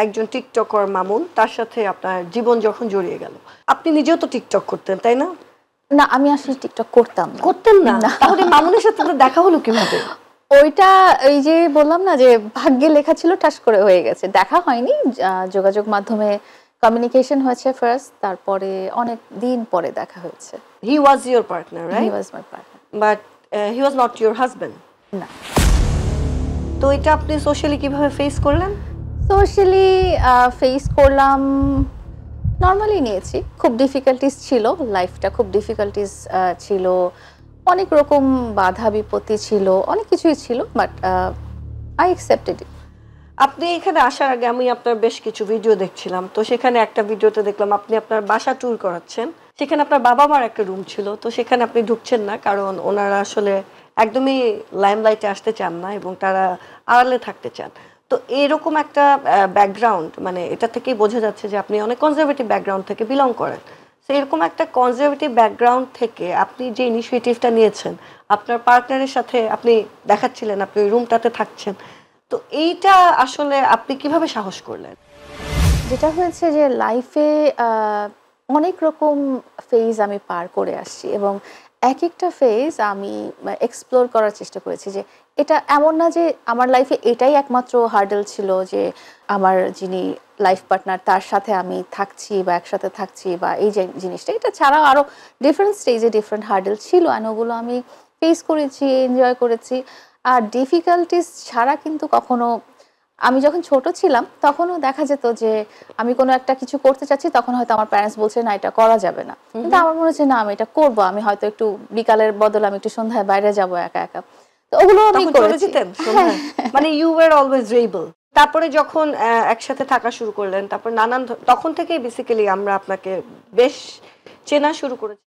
একজন টিকটকার মামুন, তার সাথে আপনার জীবন যখন জড়িয়ে গেল, আপনি নিজেও তো টিকটক করতেন, তাই না? না, আমি আসলে টিকটক করতাম না। করতেন না? তাহলে মামুনের সাথে তো দেখা হলো কিভাবে? ওইটা এই যে বললাম না যে ভাগ্যে লেখা ছিল, ঠাস করে হয়ে গেছে। দেখা হয়নি, যোগাযোগ মাধ্যমে কমিউনিকেশন হয়েছে ফার্স্ট, তারপরে অনেক দিন পরে দেখা হয়েছে। He was your partner, he right? Was my partner. But he was not your husband. না, তো এটা আপনি সোশ্যালি কিভাবে ফেস করলেন? সোশ্যালি ফেস করলাম, নর্মালি নিয়েছি। খুব ডিফিকাল্টিস ছিল, লাইফটা খুব ডিফিকাল্টিস ছিল, অনেক রকম বাধা বিপত্তি ছিল, অনেক কিছুই ছিল, বাট আই অ্যাকসেপ্টেড ইট। আপনি এখানে আসার আগে আমি আপনার বেশ কিছু ভিডিও দেখছিলাম, তো সেখানে একটা ভিডিওতে দেখলাম আপনি আপনার বাসা ট্যুর করাচ্ছেন। সেখানে আপনার বাবা মার একটা রুম ছিল, তো সেখানে আপনি ঢুকছেন না, কারণ ওনারা আসলে একদমই লাইমলাইটে আসতে চান না এবং তারা আড়ালে থাকতে চান। তো এরকম একটা ব্যাকগ্রাউন্ড, মানে এটা থেকেই বোঝা যাচ্ছে যে আপনি অনেক কনজারভেটিভ ব্যাকগ্রাউন্ড থেকে বিলং করেন। তো এরকম একটা কনজারভেটিভ ব্যাকগ্রাউন্ড থেকে আপনি যে ইনিশিয়েটিভটা নিয়েছেন, আপনার পার্টনারের সাথে আপনি দেখাচ্ছিলেন আপনি ওই রুমটাতে থাকছেন, তো এইটা আসলে আপনি কিভাবে সাহস করলেন? যেটা হয়েছে যে লাইফে অনেক রকম ফেজ আমি পার করে আসছি, এবং এক একটা ফেজ আমি এক্সপ্লোর করার চেষ্টা করেছি। যে এটা এমন না যে আমার লাইফে এটাই একমাত্র হার্ডেল ছিল, যে আমার যিনি লাইফ পার্টনার তার সাথে আমি থাকছি বা একসাথে থাকছি, বা এই যে জিনিসটা, এটা ছাড়াও আরও ডিফারেন্ট স্টেজে ডিফারেন্ট হার্ডেল ছিল, অ্যান্ড ওগুলো আমি ফেস করেছি, এনজয় করেছি। আর ডিফিকাল্টিস ছাড়া কিন্তু কখনো, আমি যখন ছোট ছিলাম তখনও দেখা যেত যে আমি কোনো একটা কিছু করতে চাচ্ছি, তখন হয়তো আমার প্যারেন্টস বলছে না এটা করা যাবে না, কিন্তু আমার মনে হচ্ছে না আমি এটা করব, আমি হয়তো একটু বিকালের বদলে আমি একটু সন্ধ্যায় বাইরে যাব একা একা, তো ওগুলো আমি করেছি। মানে ইউ ওয়্যার অলওয়েজ রেবল। তারপরে যখন একসাথে থাকা শুরু করলেন, তারপর নানান তখন থেকেই বেসিক্যালি আমরা আপনাকে বেশ চেনা শুরু করেছি।